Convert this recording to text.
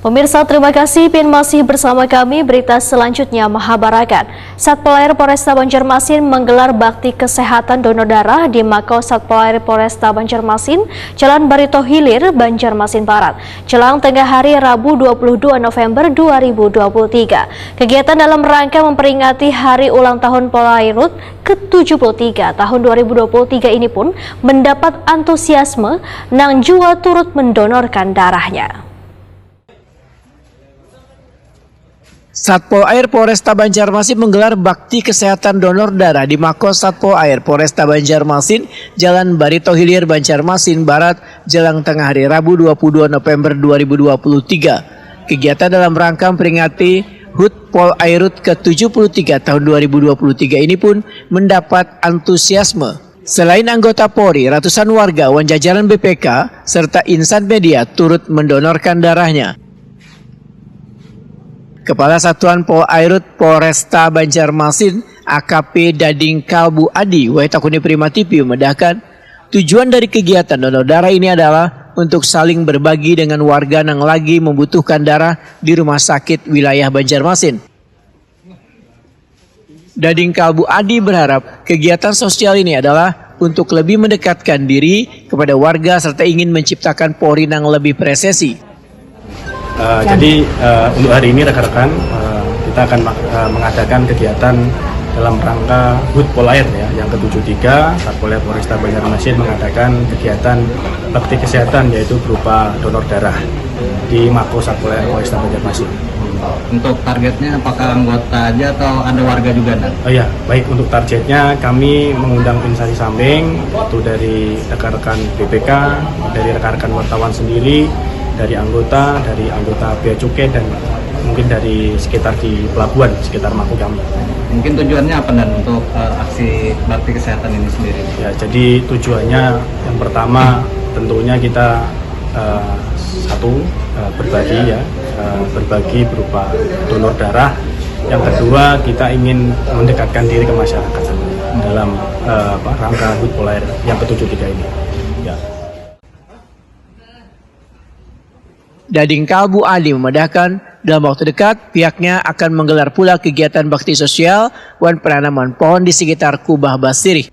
Pemirsa, terima kasih Pin masih bersama kami. Berita selanjutnya Mahabarakan. Satpol Air Polresta Banjarmasin menggelar bakti kesehatan donor darah di Mako Satpol Air Polresta Banjarmasin, Jalan Barito Hilir, Banjarmasin Barat, jelang tengah hari Rabu 22 November 2023. Kegiatan dalam rangka memperingati hari ulang tahun Polairut ke-73 tahun 2023 ini pun mendapat antusiasme nang jua turut mendonorkan darahnya. Satpol Air Polresta Banjarmasin menggelar bakti kesehatan donor darah di Mako Satpol Air Polresta Banjarmasin, Jalan Barito Hilir, Banjarmasin Barat, jelang tengah hari Rabu 22 November 2023. Kegiatan dalam rangka memperingati HUT Polairut ke-73 tahun 2023 ini pun mendapat antusiasme. Selain anggota Polri, ratusan warga wan jajaran BPK serta insan media turut mendonorkan darahnya. Kepala Satuan Polairut Polresta Banjarmasin, AKP Dading Kalbu Adi, Waitakuni Prima TV memedahkan, tujuan dari kegiatan donor darah ini adalah untuk saling berbagi dengan warga yang lagi membutuhkan darah di rumah sakit wilayah Banjarmasin. Dading Kalbu Adi berharap kegiatan sosial ini adalah untuk lebih mendekatkan diri kepada warga serta ingin menciptakan Polri yang lebih presisi. Jadi untuk hari ini rekan-rekan kita akan mengadakan kegiatan dalam rangka HUT Polair ya, yang ke-73. Satpol Air Polresta Banjarmasin mengadakan kegiatan bakti kesehatan yaitu berupa donor darah di Mako Satpol Air Polresta Banjarmasin. Untuk targetnya apakah anggota aja atau ada warga juga? Oh ya, baik, untuk targetnya kami mengundang instansi samping, yaitu dari rekan-rekan BPK, dari rekan-rekan wartawan sendiri, dari anggota Bea Cukai, dan mungkin dari sekitar di pelabuhan, sekitar Mako kami. Mungkin tujuannya apa dan untuk aksi bakti kesehatan ini sendiri? Ya, jadi tujuannya yang pertama tentunya kita berbagi ya, berbagi berupa donor darah. Yang kedua, kita ingin mendekatkan diri ke masyarakat dalam rangka HUT Polair yang ke-73 ini. Ya. Dading Kalbu Adi memedahkan dalam waktu dekat pihaknya akan menggelar pula kegiatan bakti sosial wan penanaman pohon di sekitar Kubah Basirih.